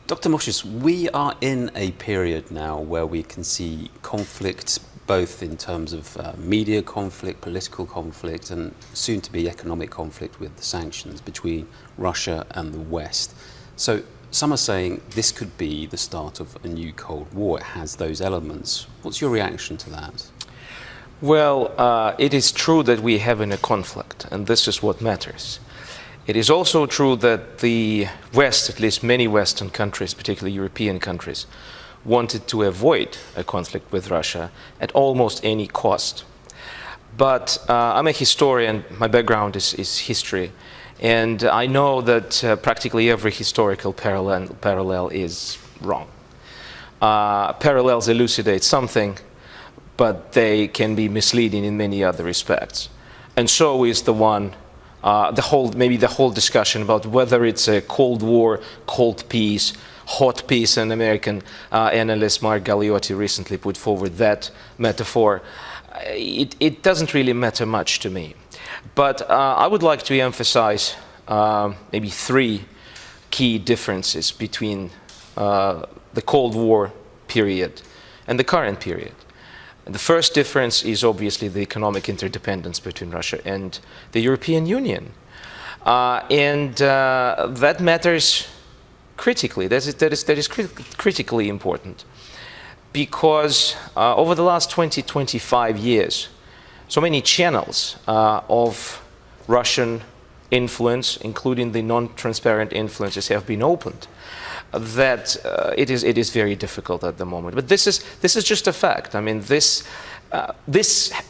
Dr. Moshes, we are in a period now where we can see conflict, both in terms of media conflict, political conflict, and soon to be economic conflict with the sanctions between Russia and the West. So some are saying this could be the start of a new Cold War. It has those elements. What's your reaction to that? Well, it is true that we have a conflict, and this is what matters. It is also true that the West, at least many Western countries, particularly European countries, wanted to avoid a conflict with Russia at almost any cost. But I'm a historian, my background is history, and I know that practically every historical parallel is wrong. Parallels elucidate something, but they can be misleading in many other respects. And so is the one, maybe the whole discussion about whether it's a Cold War, cold peace, hot peace, and American analyst Mark Galeotti recently put forward that metaphor. It doesn't really matter much to me. But I would like to emphasize maybe three key differences between the Cold War period and the current period. And the first difference is obviously the economic interdependence between Russia and the European Union. That matters critically. That is critically important, because over the last 25 years, so many channels of Russian influence, including the non-transparent influences, have been opened, that it is very difficult at the moment. But this is just a fact. I mean, this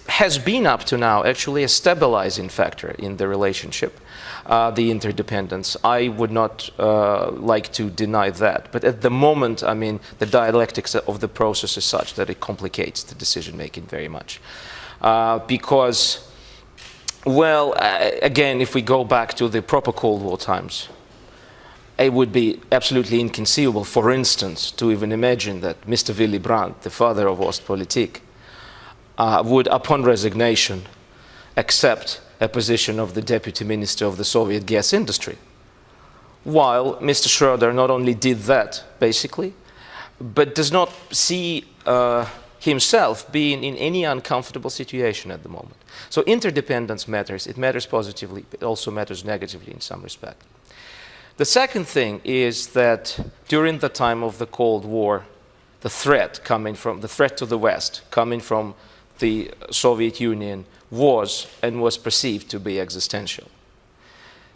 has been up to now actually a stabilizing factor in the relationship, the interdependence. I would not like to deny that. But at the moment, I mean, the dialectics of the process is such that it complicates the decision-making very much. Because, well, again, if we go back to the proper Cold War times, it would be absolutely inconceivable, for instance, to even imagine that Mr. Willy Brandt, the father of Ostpolitik, would, upon resignation, accept a position of the deputy minister of the Soviet gas industry. While Mr. Schroeder not only did that, basically, but does not see himself being in any uncomfortable situation at the moment. So interdependence matters. It matters positively. It also matters negatively in some respect. The second thing is that during the time of the Cold War, the threat to the West coming from the Soviet Union was perceived to be existential.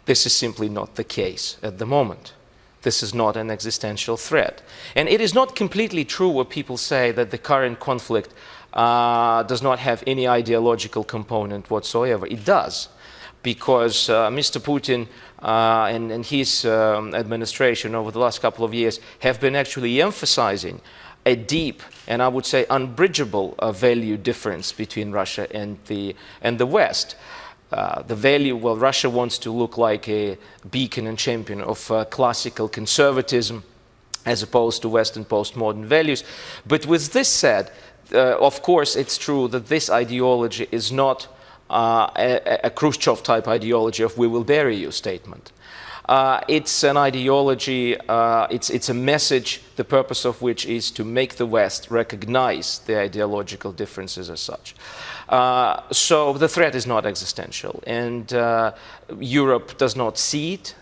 This is simply not the case at the moment. This is not an existential threat. And it is not completely true what people say that the current conflict does not have any ideological component whatsoever. It does, because Mr. Putin and his administration over the last couple of years have been actually emphasizing a deep and I would say unbridgeable value difference between Russia and the West. The value, well, Russia wants to look like a beacon and champion of classical conservatism as opposed to Western postmodern values. But with this said, of course, it's true that this ideology is not a Khrushchev-type ideology of "we will bury you" statement. It's an ideology, it's a message, the purpose of which is to make the West recognize the ideological differences as such. So the threat is not existential, and Europe does not see it.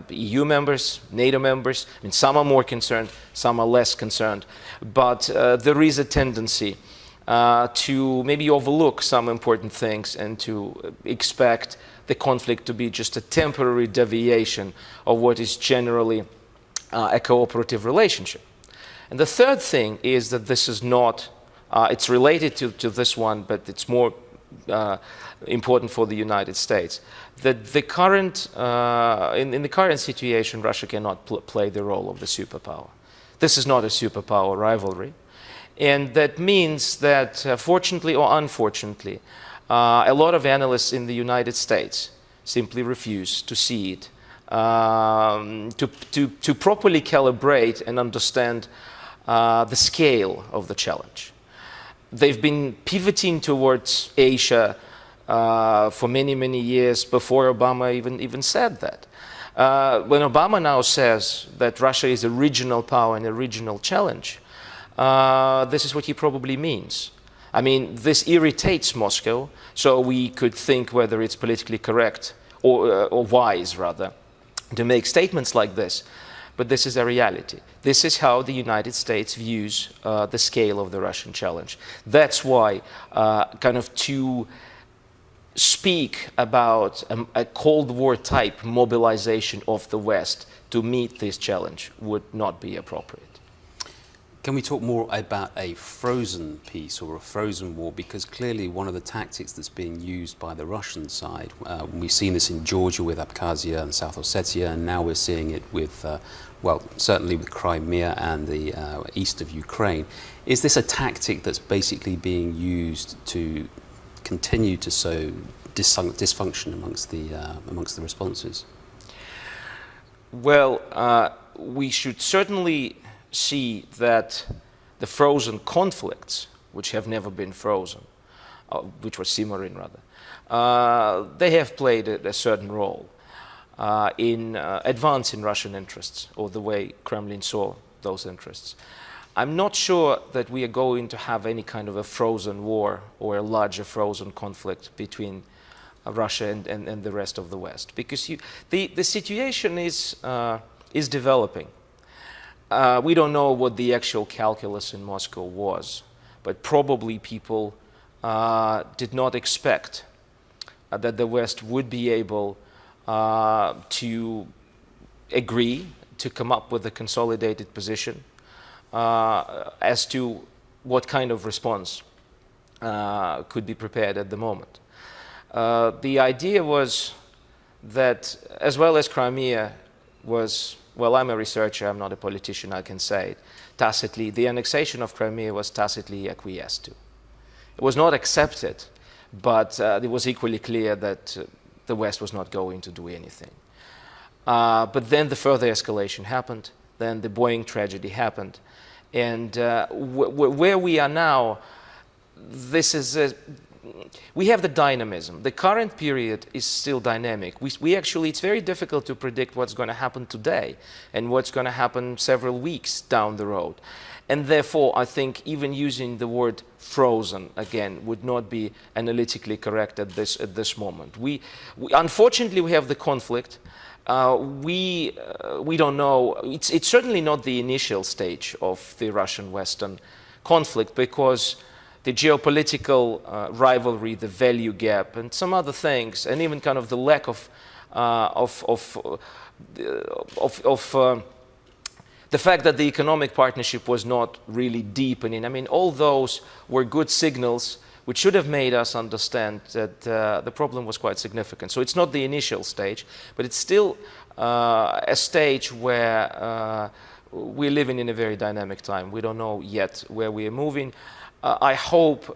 EU members, NATO members, I mean, some are more concerned, some are less concerned, but there is a tendency to maybe overlook some important things and to expect the conflict to be just a temporary deviation of what is generally a cooperative relationship. And the third thing is that this is not, it's related to this one, but it's more important for the United States, that the current, in the current situation, Russia cannot play the role of the superpower. This is not a superpower rivalry. And that means that, fortunately or unfortunately, a lot of analysts in the United States simply refuse to see it, to properly calibrate and understand the scale of the challenge. They've been pivoting towards Asia for many, many years before Obama even said that. When Obama now says that Russia is a regional power and a regional challenge, this is what he probably means. I mean, this irritates Moscow, so we could think whether it's politically correct or wise, rather, to make statements like this. But this is a reality. This is how the United States views the scale of the Russian challenge. That's why kind of to speak about a Cold War type mobilization of the West to meet this challenge would not be appropriate. Can we talk more about a frozen peace or a frozen war? Because clearly one of the tactics that's being used by the Russian side, we've seen this in Georgia with Abkhazia and South Ossetia, and now we're seeing it with, well, certainly with Crimea and the east of Ukraine. Is this a tactic that's basically being used to continue to sow dysfunction amongst the responses? Well, we should certainly see that the frozen conflicts, which have never been frozen, which were simmering rather, they have played a certain role in advancing Russian interests, or the way Kremlin saw those interests. I'm not sure that we are going to have any kind of a frozen war or a larger frozen conflict between Russia and the rest of the West, because the situation is developing. We don't know what the actual calculus in Moscow was, but probably people did not expect that the West would be able to agree to come up with a consolidated position as to what kind of response could be prepared at the moment. The idea was that, as well as Crimea was, well, I'm a researcher, I'm not a politician, I can say it, tacitly, the annexation of Crimea was tacitly acquiesced to. It was not accepted, but it was equally clear that the West was not going to do anything. But then the further escalation happened, then the Boeing tragedy happened, and where we are now, this is we have the dynamism. The current period is still dynamic. We actually, it's very difficult to predict what's going to happen today and what's going to happen several weeks down the road. And therefore, I think even using the word frozen, again, would not be analytically correct at this moment. Unfortunately, we have the conflict. We don't know. It's certainly not the initial stage of the Russian-Western conflict, because the geopolitical rivalry, the value gap, and some other things, and even kind of the lack of the fact that the economic partnership was not really deepening. I mean, all those were good signals which should have made us understand that the problem was quite significant. So it's not the initial stage, but it's still a stage where we're living in a very dynamic time. We don't know yet where we are moving. I hope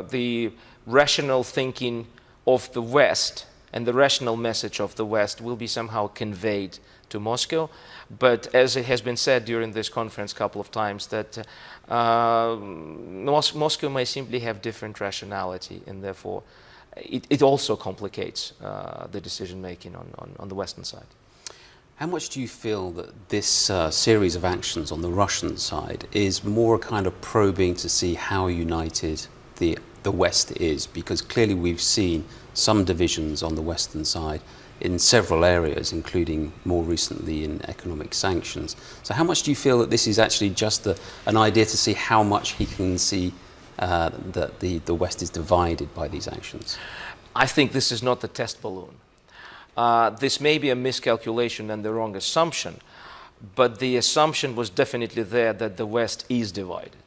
the rational thinking of the West and the rational message of the West will be somehow conveyed to Moscow. But as it has been said during this conference a couple of times, that Moscow may simply have different rationality, and therefore it also complicates the decision making on the Western side. How much do you feel that this series of actions on the Russian side is more a kind of probing to see how united the West is? Because clearly we've seen some divisions on the Western side in several areas, including more recently in economic sanctions. So how much do you feel that this is actually just an idea to see how much he can see that the West is divided by these actions? I think this is not the test balloon. This may be a miscalculation and the wrong assumption, but the assumption was definitely there that the West is divided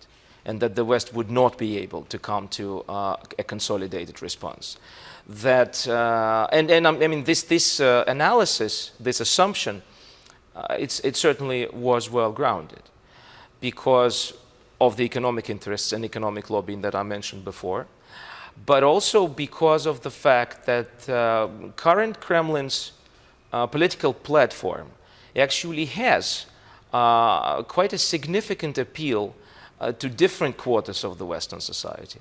and that the West would not be able to come to a consolidated response. That I mean, this analysis, this assumption, it certainly was well grounded because of the economic interests and economic lobbying that I mentioned before, but also because of the fact that current Kremlin's political platform actually has quite a significant appeal to different quarters of the Western society.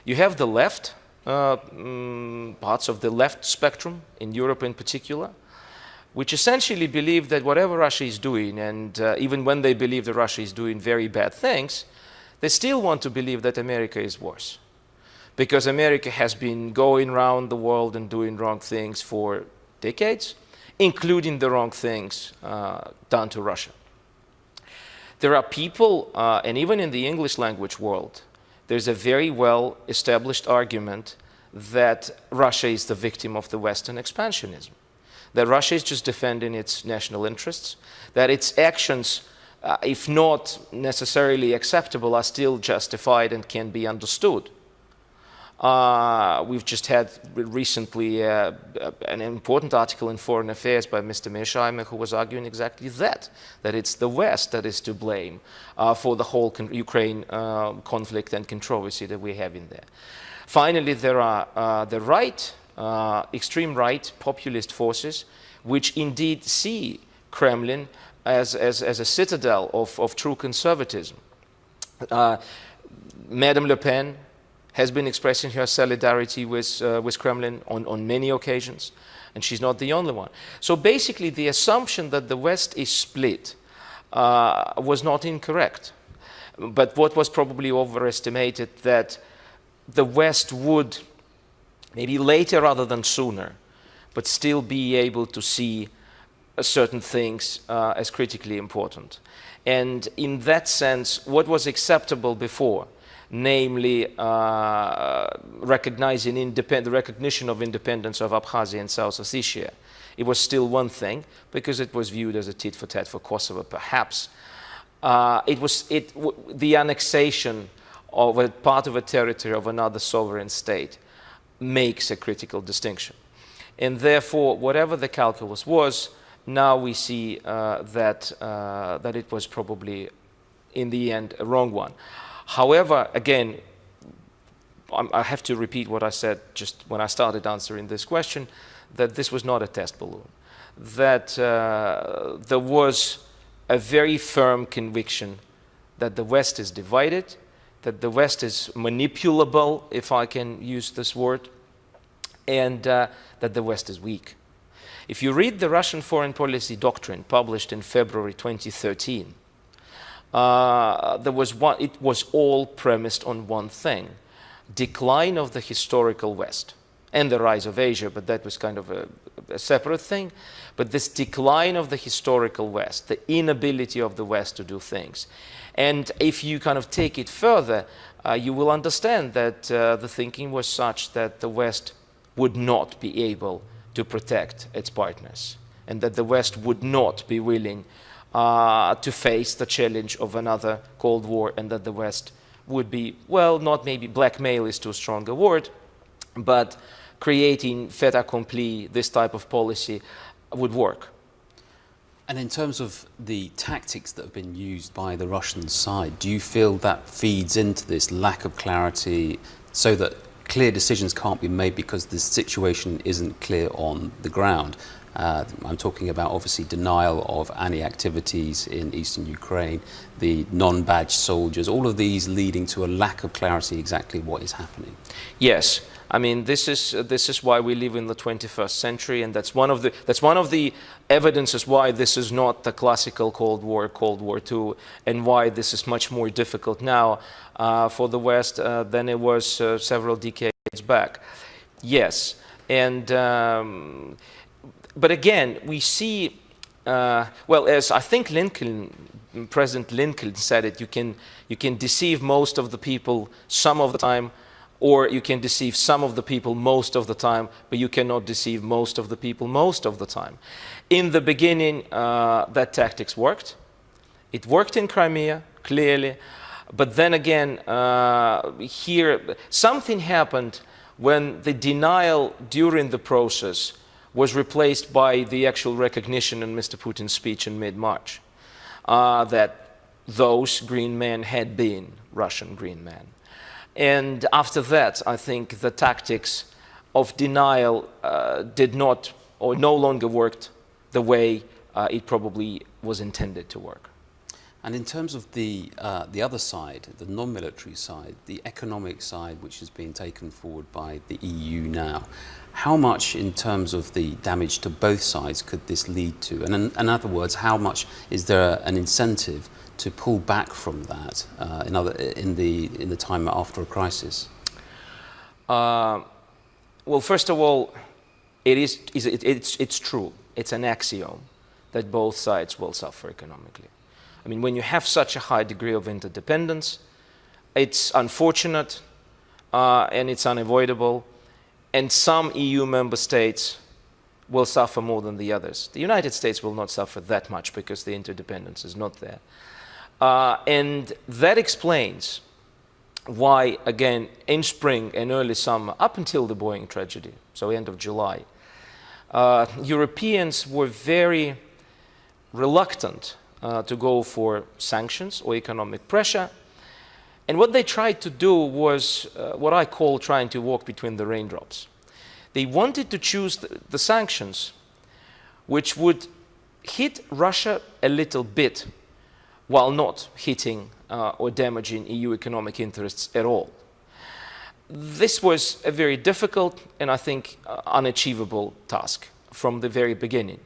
You have the left, parts of the left spectrum, in Europe in particular, which essentially believe that whatever Russia is doing, and even when they believe that Russia is doing very bad things, they still want to believe that America is worse. Because America has been going around the world and doing wrong things for decades, including the wrong things done to Russia. There are people, and even in the English language world, there's a very well established argument that Russia is the victim of the Western expansionism. That Russia is just defending its national interests, that its actions, if not necessarily acceptable, are still justified and can be understood. We've just had recently an important article in Foreign Affairs by Mr. Mearsheimer, who was arguing exactly that it's the West that is to blame for the whole Ukraine conflict and controversy that we have in there. Finally, there are the right, extreme right populist forces, which indeed see Kremlin as a citadel of true conservatism. Madame Le Pen has been expressing her solidarity with Kremlin on many occasions, and she's not the only one. So basically, the assumption that the West is split was not incorrect. But what was probably overestimated, that the West would, maybe later rather than sooner, but still be able to see certain things as critically important. And in that sense, what was acceptable before, namely recognizing the recognition of independence of Abkhazia and South Ossetia, it was still one thing, because it was viewed as a tit-for-tat for Kosovo, perhaps. The annexation of a part of a territory of another sovereign state makes a critical distinction. And therefore, whatever the calculus was, now we see that it was probably, in the end, a wrong one. However, again, I have to repeat what I said just when I started answering this question, that this was not a test balloon, that there was a very firm conviction that the West is divided, that the West is manipulable, if I can use this word, and that the West is weak. If you read the Russian foreign policy doctrine published in February 2013, it was all premised on one thing: decline of the historical West and the rise of Asia, but that was kind of a separate thing. But this decline of the historical West, the inability of the West to do things. And if you kind of take it further, you will understand that the thinking was such that the West would not be able to protect its partners, and that the West would not be willing to face the challenge of another Cold War, and that the West would be, well, not maybe blackmail is too strong a word, but creating fait accompli, this type of policy, would work. And in terms of the tactics that have been used by the Russian side, do you feel that feeds into this lack of clarity, so that clear decisions can't be made because the situation isn't clear on the ground? I'm talking about, obviously, denial of any activities in eastern Ukraine, the non-badged soldiers, all of these leading to a lack of clarity exactly what is happening. Yes. I mean, this is why we live in the 21st century, and that's one of the evidences why this is not the classical Cold War, Cold War II, and why this is much more difficult now for the West than it was several decades back. Yes, and but again, we see, well, as I think President Lincoln said it, you can deceive most of the people some of the time, or you can deceive some of the people most of the time, but you cannot deceive most of the people most of the time. In the beginning, that tactics worked. It worked in Crimea, clearly. But then again, here, something happened when the denial during the process was replaced by the actual recognition in Mr. Putin's speech in mid-March that those green men had been Russian green men. And after that, I think the tactics of denial did not, or no longer worked the way it probably was intended to work. And in terms of the other side, the non-military side, the economic side, which is being taken forward by the EU now, how much in terms of the damage to both sides could this lead to? And in other words, how much is there an incentive to pull back from that in the time after a crisis? Well, first of all, it's true. It's an axiom that both sides will suffer economically. I mean, when you have such a high degree of interdependence, it's unfortunate and it's unavoidable, and some EU member states will suffer more than the others. The United States will not suffer that much because the interdependence is not there. And that explains why, again, in spring and early summer, up until the Boeing tragedy, so end of July, Europeans were very reluctant to go for sanctions or economic pressure. And what they tried to do was what I call trying to walk between the raindrops. They wanted to choose the sanctions which would hit Russia a little bit while not hitting or damaging EU economic interests at all. This was a very difficult and I think unachievable task from the very beginning.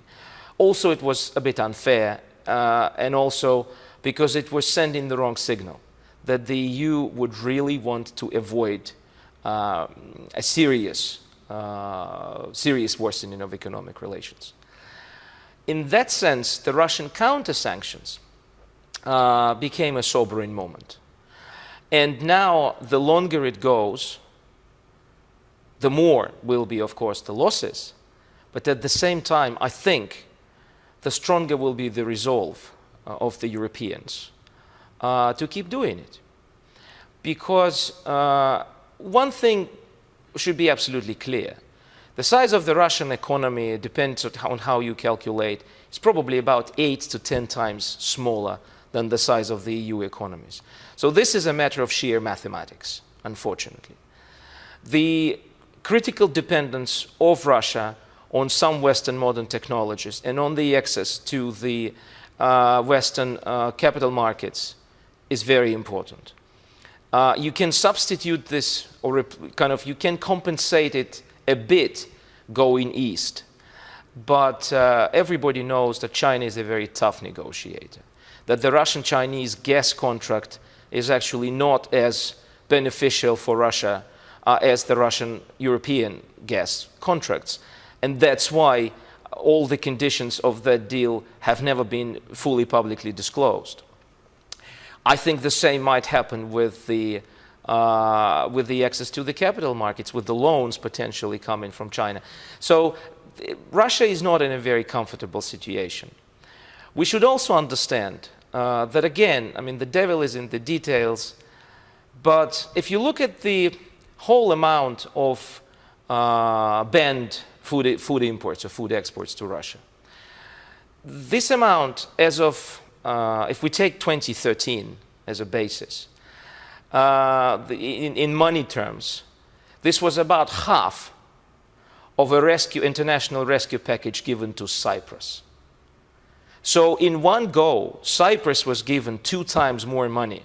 Also, it was a bit unfair and also because it was sending the wrong signal that the EU would really want to avoid a serious worsening of economic relations. In that sense, the Russian counter-sanctions became a sobering moment. And now, the longer it goes, the more will be, of course, the losses. But at the same time, I think the stronger will be the resolve of the Europeans to keep doing it. Because one thing should be absolutely clear. The size of the Russian economy depends on how you calculate. It's probably about 8 to 10 times smaller than the size of the EU economies. So this is a matter of sheer mathematics, unfortunately. The critical dependence of Russia on some Western modern technologies and on the access to the Western capital markets is very important. You can substitute this, or you can compensate it a bit going east. But everybody knows that China is a very tough negotiator. That the Russian-Chinese gas contract is actually not as beneficial for Russia as the Russian-European gas contracts. And that's why all the conditions of that deal have never been fully publicly disclosed. I think the same might happen with the access to the capital markets, with the loans potentially coming from China. So Russia is not in a very comfortable situation. We should also understand that, again, I mean, the devil is in the details, but if you look at the whole amount of banned food imports or food exports to Russia, this amount, as of, if we take 2013 as a basis, in money terms, this was about half of a international rescue package given to Cyprus. So in one go, Cyprus was given 2 times more money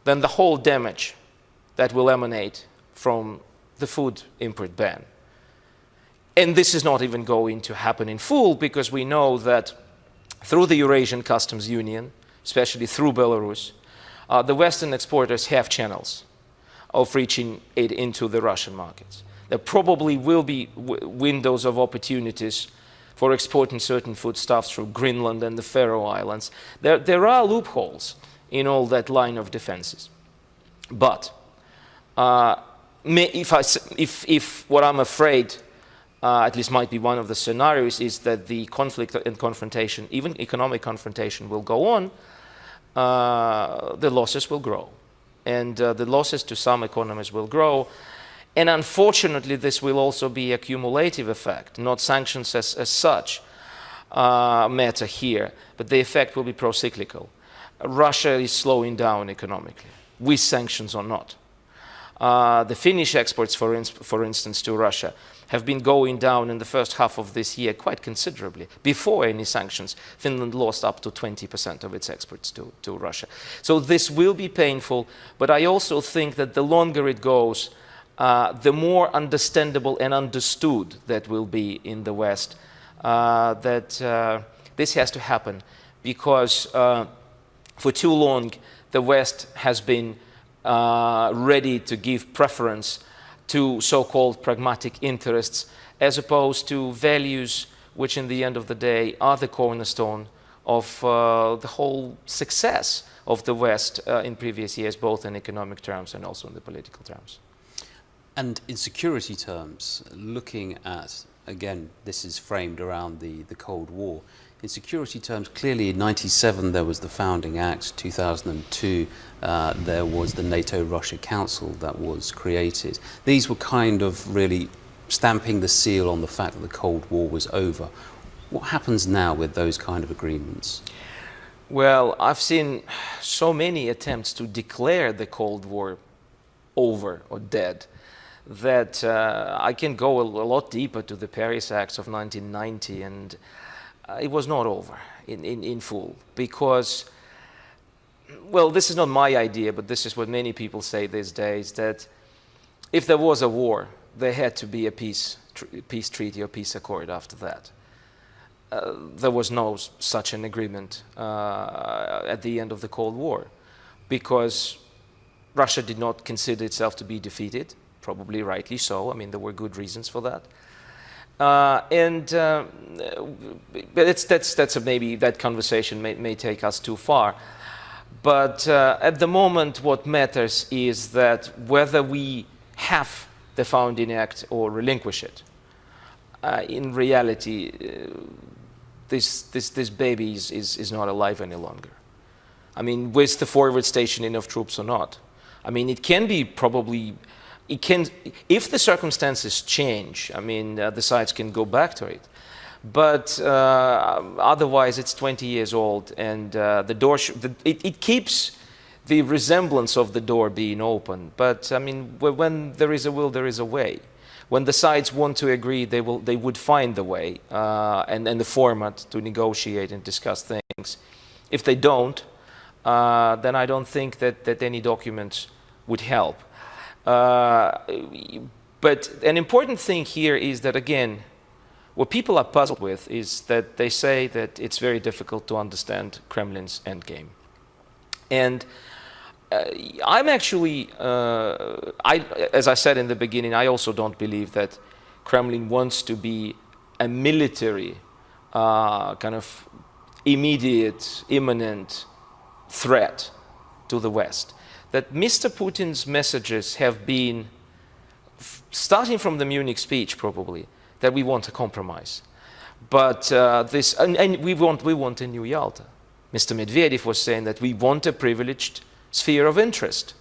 than the whole damage that will emanate from the food import ban. And this is not even going to happen in full, because we know that through the Eurasian Customs Union, especially through Belarus, the Western exporters have channels of reaching aid into the Russian markets. There probably will be windows of opportunities for exporting certain foodstuffs through Greenland and the Faroe Islands. There are loopholes in all that line of defenses. But if what I'm afraid, at least might be one of the scenarios, is that the conflict and confrontation, even economic confrontation, will go on, the losses will grow. And the losses to some economies will grow. And unfortunately, this will also be a cumulative effect, not sanctions as such matter here, but the effect will be pro-cyclical. Russia is slowing down economically, with sanctions or not. The Finnish exports, for instance, to Russia have been going down in the first half of this year quite considerably. Before any sanctions, Finland lost up to 20% of its exports to Russia. So this will be painful, but I also think that the longer it goes, the more understandable and understood that will be in the West that this has to happen, because for too long the West has been ready to give preference to so-called pragmatic interests as opposed to values which in the end of the day are the cornerstone of the whole success of the West in previous years, both in economic terms and also in the political terms. And in security terms, looking at, again, this is framed around the Cold War. In security terms, clearly in 1997 there was the Founding Act, 2002 there was the NATO Russia Council that was created. These were kind of really stamping the seal on the fact that the Cold War was over. What happens now with those kind of agreements? Well, I've seen so many attempts to declare the Cold War over or dead that I can go a lot deeper to the Paris Acts of 1990, and it was not over in full, because, well, this is not my idea, but this is what many people say these days, that if there was a war, there had to be a peace treaty or peace accord after that. There was no such an agreement at the end of the Cold War, because Russia did not consider itself to be defeated, probably rightly so. I mean, there were good reasons for that. But maybe that conversation may take us too far. But at the moment, what matters is that whether we have the Founding Act or relinquish it, in reality, this baby is not alive any longer. I mean, with the forward stationing of troops or not. I mean, it can be probably, it can, if the circumstances change, I mean, the sides can go back to it. But otherwise, it's 20 years old, and the door, it keeps the resemblance of the door being open. But I mean, when there is a will, there is a way. When the sides want to agree, they would find the way and the format to negotiate and discuss things. If they don't, then I don't think that any documents would help. But an important thing here is that, again, what people are puzzled with is that they say that it's very difficult to understand Kremlin's endgame. And I'm actually, as I said in the beginning, I also don't believe that Kremlin wants to be a military kind of immediate, imminent threat to the West. That Mr. Putin's messages have been, starting from the Munich speech probably, that we want a compromise. But we want a new Yalta. Mr. Medvedev was saying that we want a privileged sphere of interest.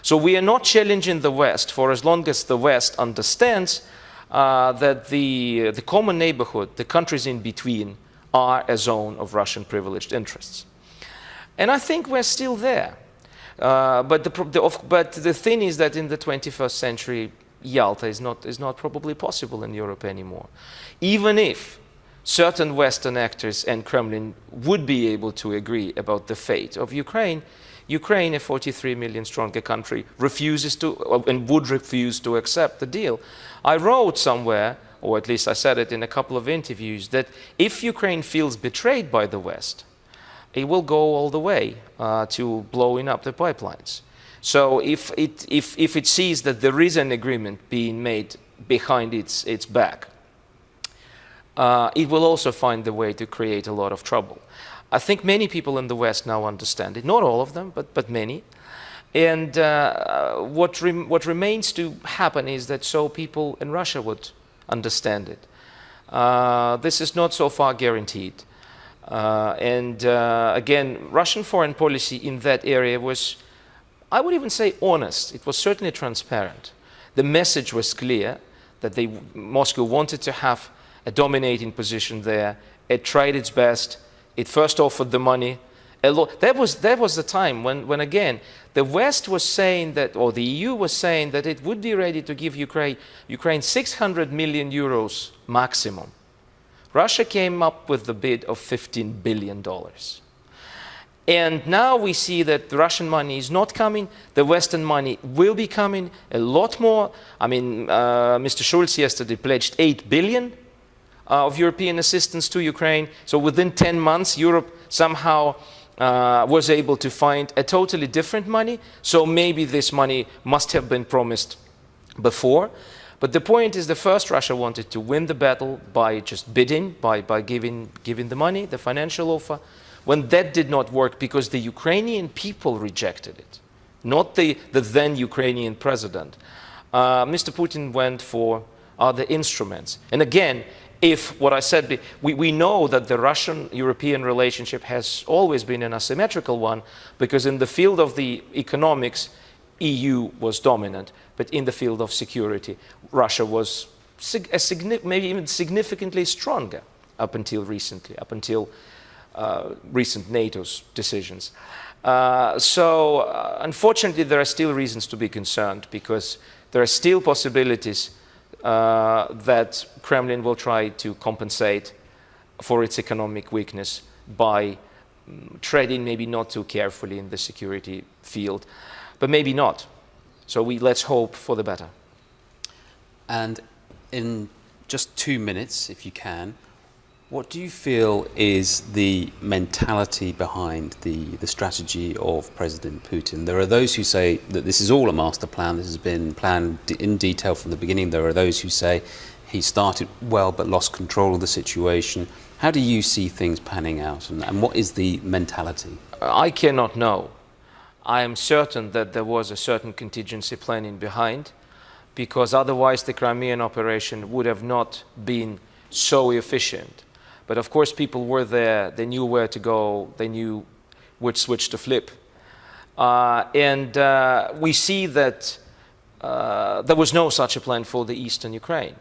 So we are not challenging the West for as long as the West understands that the common neighborhood, the countries in between, are a zone of Russian privileged interests. And I think we're still there. But the thing is that in the 21st century, Yalta is not probably possible in Europe anymore. Even if certain Western actors and Kremlin would be able to agree about the fate of Ukraine, Ukraine, a 43 million stronger country, refuses to and would refuse to accept the deal. I wrote somewhere, or at least I said it in a couple of interviews, that if Ukraine feels betrayed by the West, it will go all the way to blowing up the pipelines. So if it sees that there is an agreement being made behind its back, it will also find the way to create a lot of trouble. I think many people in the West now understand it, not all of them, but many. And what remains to happen is that so people in Russia would understand it. This is not so far guaranteed. Again, Russian foreign policy in that area was, I would even say, honest. It was certainly transparent. The message was clear that Moscow wanted to have a dominating position there. It tried its best. It first offered the money, That was the time when again, the West was saying that, or the EU was saying that it would be ready to give Ukraine 600 million euros maximum. Russia came up with the bid of $15 billion. And now we see that the Russian money is not coming. The Western money will be coming a lot more. I mean, Mr. Schulz yesterday pledged 8 billion of European assistance to Ukraine. So within 10 months, Europe somehow was able to find a totally different money. So maybe this money must have been promised before. But the point is, the first Russia wanted to win the battle by just bidding, by giving the money, the financial offer. When that did not work because the Ukrainian people rejected it, not the then Ukrainian president, Mr. Putin went for other instruments. And again, if what I said, we know that the Russian-European relationship has always been an asymmetrical one, because in the field of the economics, EU was dominant, but in the field of security, Russia was maybe even significantly stronger up until recently, recent NATO's decisions. Unfortunately, there are still reasons to be concerned, because there are still possibilities that Kremlin will try to compensate for its economic weakness by treading maybe not too carefully in the security field, but maybe not. So let's hope for the better. And in just 2 minutes, if you can, what do you feel is the mentality behind the strategy of President Putin? There are those who say that this is all a master plan. This has been planned in detail from the beginning. There are those who say he started well but lost control of the situation. How do you see things panning out, and what is the mentality? I cannot know. I am certain that there was a certain contingency planning behind, because otherwise the Crimean operation would have not been so efficient. But of course, people were there, they knew where to go, they knew which switch to flip. We see that there was no such a plan for the eastern Ukraine,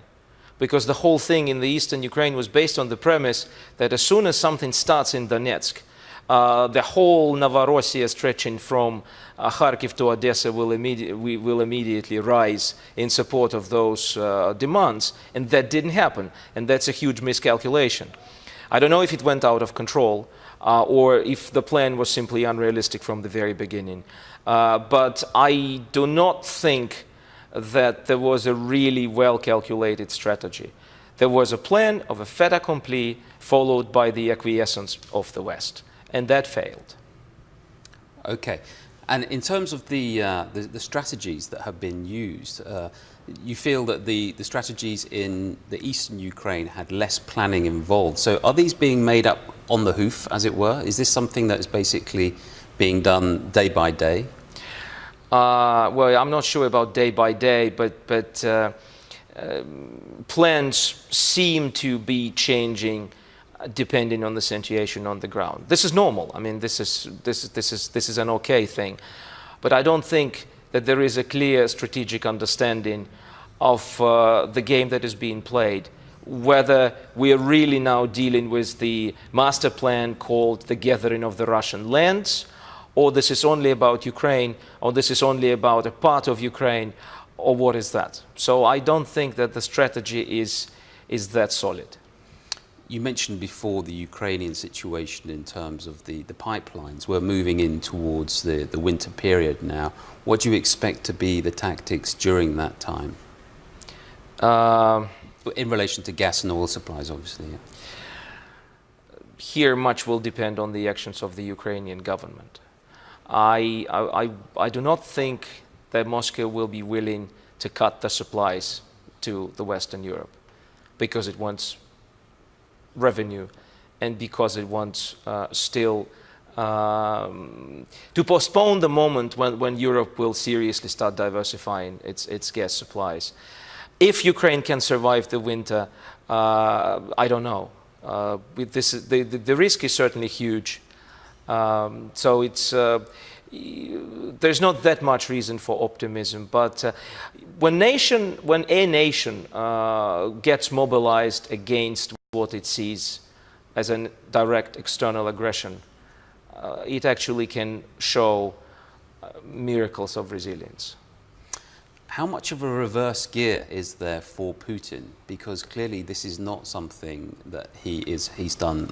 because the whole thing in the eastern Ukraine was based on the premise that as soon as something starts in Donetsk, the whole Novorossiya stretching from Kharkiv to Odessa will immediately rise in support of those demands. And that didn't happen. And that's a huge miscalculation. I don't know if it went out of control or if the plan was simply unrealistic from the very beginning. But I do not think that there was a really well-calculated strategy. There was a plan of a fait accompli followed by the acquiescence of the West. And that failed. Okay. And in terms of the strategies that have been used, you feel that the strategies in the eastern Ukraine had less planning involved. So are these being made up on the hoof, as it were? Is this something that is basically being done day by day? Well, I'm not sure about day by day, but plans seem to be changing depending on the situation on the ground. This is normal. I mean, this is an okay thing. But I don't think that there is a clear strategic understanding of the game that is being played, whether we are really now dealing with the master plan called the gathering of the Russian lands, or this is only about Ukraine, or this is only about a part of Ukraine, or what is that? So I don't think that the strategy is that solid. You mentioned before the Ukrainian situation in terms of the pipelines. We're moving in towards the winter period now. What do you expect to be the tactics during that time? In relation to gas and oil supplies, obviously. Yeah. Here, much will depend on the actions of the Ukrainian government. I do not think that Moscow will be willing to cut the supplies to the Western Europe, because it wants revenue and because it wants still to postpone the moment when Europe will seriously start diversifying its gas supplies. If Ukraine can survive the winter, I don't know. The risk is certainly huge. So there's not that much reason for optimism. But when a nation gets mobilized against what it sees as a direct external aggression, it actually can show miracles of resilience. How much of a reverse gear is there for Putin? Because clearly this is not something that he's done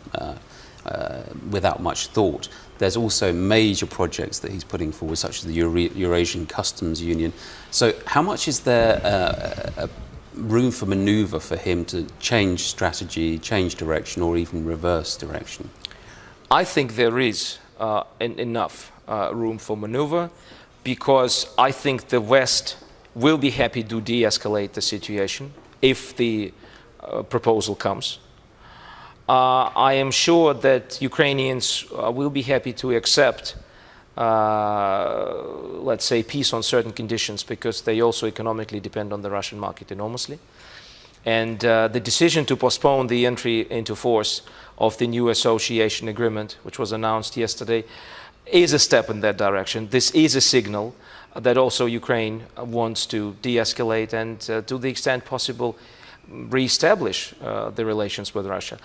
without much thought. There's also major projects that he's putting forward, such as the Eurasian Customs Union. So how much is there room for maneuver for him to change strategy, change direction, or even reverse direction? I think there is enough room for maneuver, because I think the West will be happy to de-escalate the situation if the proposal comes. I am sure that Ukrainians will be happy to accept, let's say, peace on certain conditions, because they also economically depend on the Russian market enormously. And the decision to postpone the entry into force of the new association agreement, which was announced yesterday, is a step in that direction. This is a signal that also Ukraine wants to de-escalate and, to the extent possible, re-establish the relations with Russia.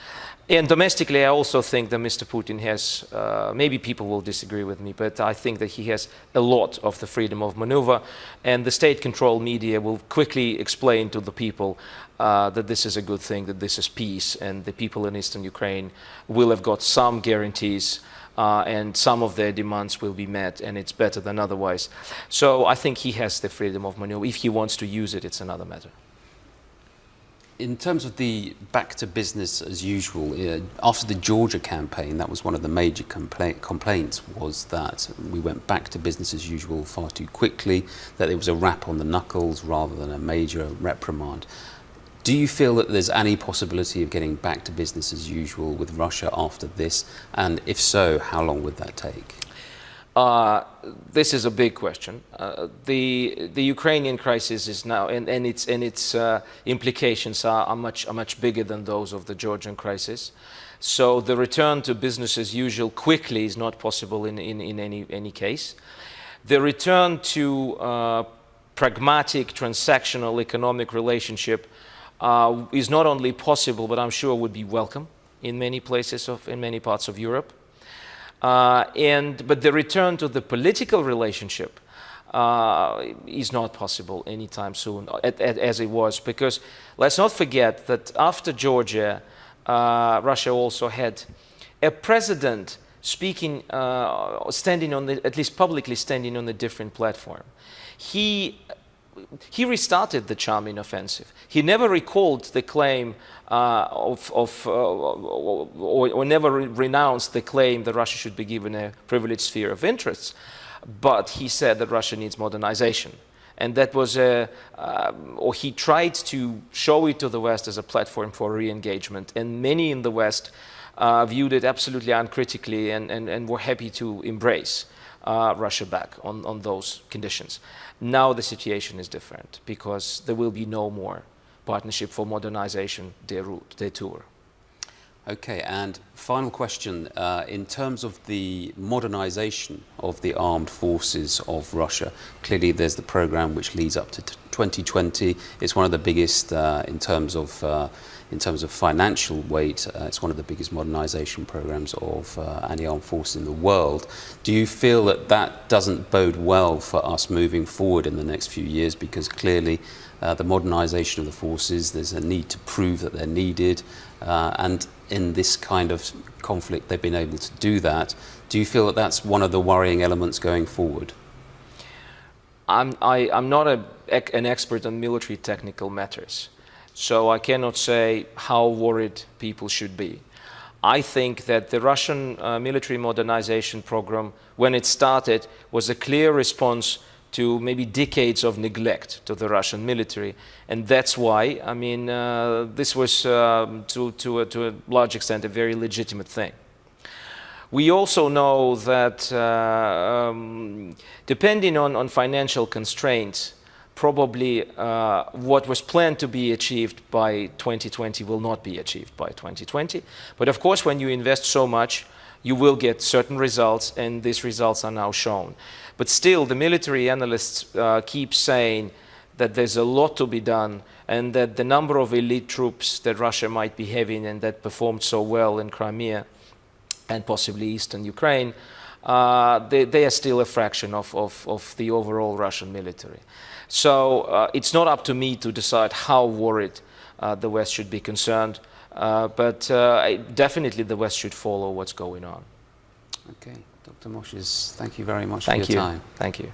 And domestically, I also think that Mr. Putin has, maybe people will disagree with me, but I think that he has a lot of the freedom of maneuver, and the state-controlled media will quickly explain to the people that this is a good thing, that this is peace, and the people in eastern Ukraine will have got some guarantees, and some of their demands will be met, and it's better than otherwise. So I think he has the freedom of maneuver. If he wants to use it, it's another matter. In terms of the back to business as usual, after the Georgia campaign, that was one of the major complaints, was that we went back to business as usual far too quickly, that it was a rap on the knuckles rather than a major reprimand. Do you feel that there's any possibility of getting back to business as usual with Russia after this? And if so, how long would that take? This is a big question. The Ukrainian crisis is now, and its implications are much bigger than those of the Georgian crisis. So the return to business as usual quickly is not possible in any case. The return to pragmatic, transactional economic relationship is not only possible, but I'm sure would be welcome in many places in many parts of Europe. But the return to the political relationship is not possible anytime soon, as it was, because let's not forget that after Georgia, Russia also had a president speaking, standing on at least publicly standing on a different platform. He restarted the charming offensive. He never recalled the claim or never renounced the claim that Russia should be given a privileged sphere of interests, but he said that Russia needs modernization. And that was or he tried to show it to the West as a platform for re-engagement. And many in the West viewed it absolutely uncritically and were happy to embrace Russia back on those conditions. Now the situation is different, because there will be no more partnership for modernization, their tour. Okay, and final question. In terms of the modernization of the armed forces of Russia, clearly there's the program which leads up to 2020. It's one of the biggest in terms of financial weight. It's one of the biggest modernization programs of any armed force in the world. Do you feel that that doesn't bode well for us moving forward in the next few years? Because clearly the modernization of the forces, there's a need to prove that they're needed, and in this kind of conflict they've been able to do that. Do you feel that that's one of the worrying elements going forward? I'm not an expert on military technical matters, so I cannot say how worried people should be. I think that the Russian military modernization program, when it started, was a clear response to maybe decades of neglect to the Russian military, and that's why, I mean, this was to a large extent a very legitimate thing. We also know that depending on financial constraints, probably what was planned to be achieved by 2020 will not be achieved by 2020. But of course, when you invest so much, you will get certain results, and these results are now shown. But still, the military analysts keep saying that there's a lot to be done, and that the number of elite troops that Russia might be having and that performed so well in Crimea and possibly eastern Ukraine, they are still a fraction of the overall Russian military. So it's not up to me to decide how worried the West should be concerned, but definitely the West should follow what's going on. Okay, Dr. Moshes, thank you very much for Thank your you. time. Thank you.